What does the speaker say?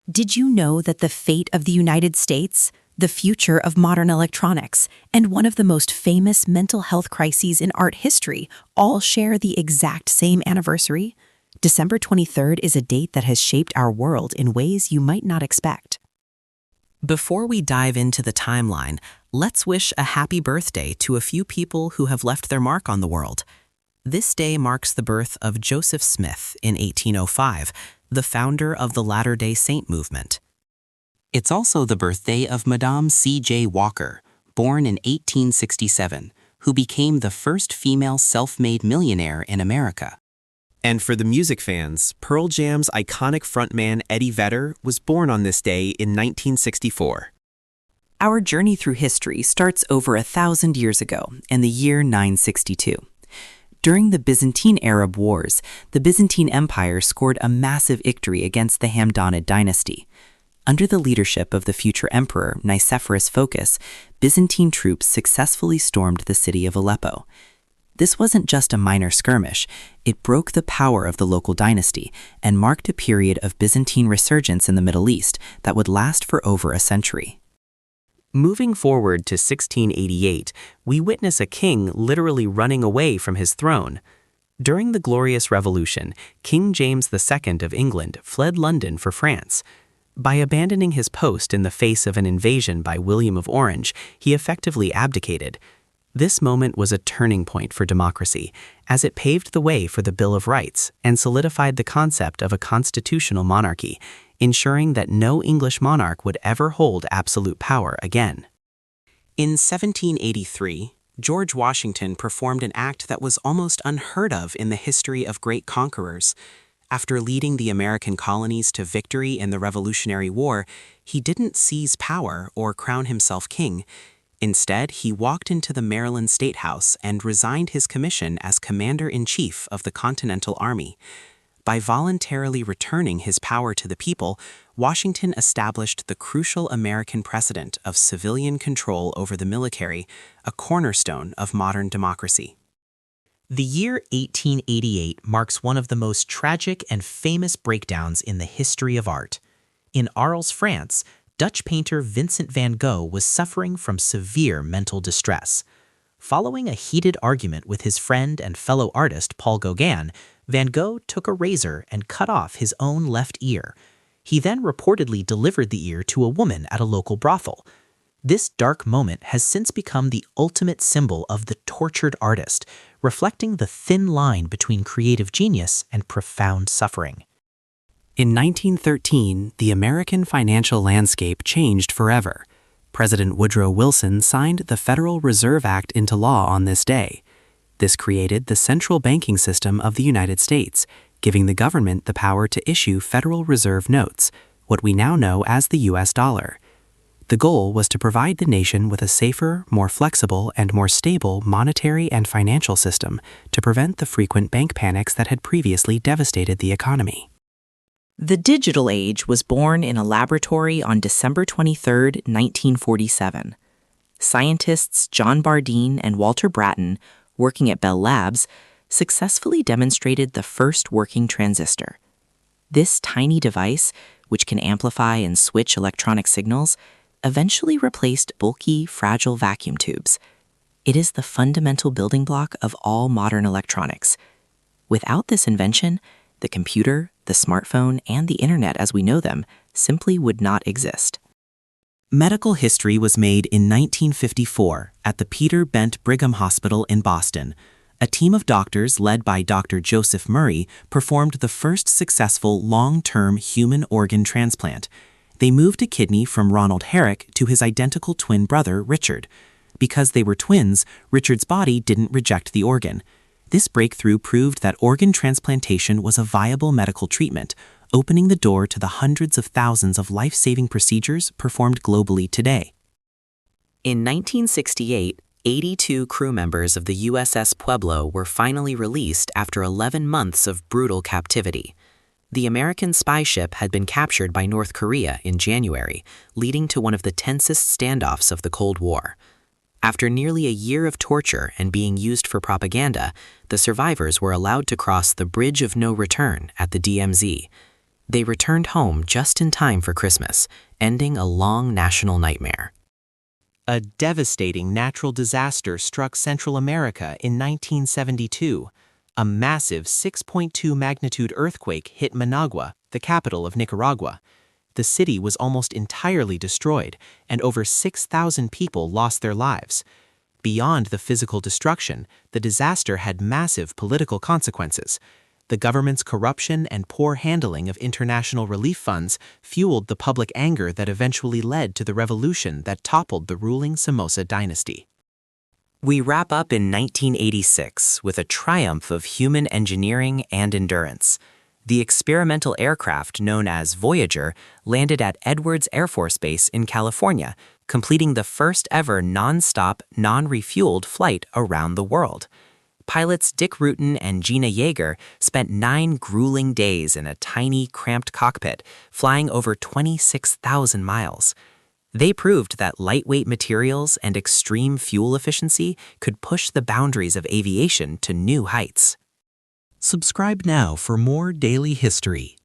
Did you know that the fate of the United States, the future of modern electronics, and one of the most famous mental health crises in art history all share the exact same anniversary? December 23rd is a date that has shaped our world in ways you might not expect. Before we dive into the timeline, let's wish a happy birthday to a few people who have left their mark on the world. This day marks the birth of Joseph Smith in 1805, the founder of the Latter-day Saint movement. It's also the birthday of Madame C.J. Walker, born in 1867, who became the first female self-made millionaire in America. And for the music fans, Pearl Jam's iconic frontman Eddie Vedder was born on this day in 1964. Our journey through history starts over 1,000 years ago, in the year 962. During the Byzantine-Arab Wars, the Byzantine Empire scored a massive victory against the Hamdanid dynasty. Under the leadership of the future emperor Nicephorus Phocas, Byzantine troops successfully stormed the city of Aleppo. This wasn't just a minor skirmish, it broke the power of the local dynasty and marked a period of Byzantine resurgence in the Middle East that would last for over a century. Moving forward to 1688, we witness a king literally running away from his throne. During the Glorious Revolution, King James II of England fled London for France. By abandoning his post in the face of an invasion by William of Orange, he effectively abdicated. This moment was a turning point for democracy, as it paved the way for the Bill of Rights and solidified the concept of a constitutional monarchy, ensuring that no English monarch would ever hold absolute power again. In 1783, George Washington performed an act that was almost unheard of in the history of great conquerors. After leading the American colonies to victory in the Revolutionary War, he didn't seize power or crown himself king. Instead, he walked into the Maryland State House and resigned his commission as Commander-in-Chief of the Continental Army. By voluntarily returning his power to the people, Washington established the crucial American precedent of civilian control over the military, a cornerstone of modern democracy. The year 1888 marks one of the most tragic and famous breakdowns in the history of art. In Arles, France, Dutch painter Vincent van Gogh was suffering from severe mental distress. Following a heated argument with his friend and fellow artist Paul Gauguin, Van Gogh took a razor and cut off his own left ear. He then reportedly delivered the ear to a woman at a local brothel. This dark moment has since become the ultimate symbol of the tortured artist, reflecting the thin line between creative genius and profound suffering. In 1913, the American financial landscape changed forever. President Woodrow Wilson signed the Federal Reserve Act into law on this day. This created the central banking system of the United States, giving the government the power to issue Federal Reserve notes, what we now know as the U.S. dollar. The goal was to provide the nation with a safer, more flexible, and more stable monetary and financial system to prevent the frequent bank panics that had previously devastated the economy. The digital age was born in a laboratory on December 23, 1947. Scientists John Bardeen and Walter Brattain, working at Bell Labs, successfully demonstrated the first working transistor. This tiny device, which can amplify and switch electronic signals, eventually replaced bulky, fragile vacuum tubes. It is the fundamental building block of all modern electronics. Without this invention, the computer, the smartphone, and the internet as we know them simply would not exist. Medical history was made in 1954 at the Peter Bent Brigham Hospital in Boston. A team of doctors led by Dr. Joseph Murray performed the first successful long-term human organ transplant. They moved a kidney from Ronald Herrick to his identical twin brother, Richard. Because they were twins, Richard's body didn't reject the organ. This breakthrough proved that organ transplantation was a viable medical treatment, opening the door to the hundreds of thousands of life-saving procedures performed globally today. In 1968, 82 crew members of the USS Pueblo were finally released after 11 months of brutal captivity. The American spy ship had been captured by North Korea in January, leading to one of the tensest standoffs of the Cold War. After nearly a year of torture and being used for propaganda, the survivors were allowed to cross the Bridge of No Return at the DMZ. They returned home just in time for Christmas, ending a long national nightmare. A devastating natural disaster struck Central America in 1972. A massive 6.2 magnitude earthquake hit Managua, the capital of Nicaragua. The city was almost entirely destroyed, and over 6,000 people lost their lives. Beyond the physical destruction, the disaster had massive political consequences. The government's corruption and poor handling of international relief funds fueled the public anger that eventually led to the revolution that toppled the ruling Somoza dynasty. We wrap up in 1986 with a triumph of human engineering and endurance. The experimental aircraft known as Voyager landed at Edwards Air Force Base in California, completing the first ever non-stop, non-refueled flight around the world. Pilots Dick Rutan and Gina Yeager spent 9 grueling days in a tiny, cramped cockpit, flying over 26,000 miles. They proved that lightweight materials and extreme fuel efficiency could push the boundaries of aviation to new heights. Subscribe now for more daily history.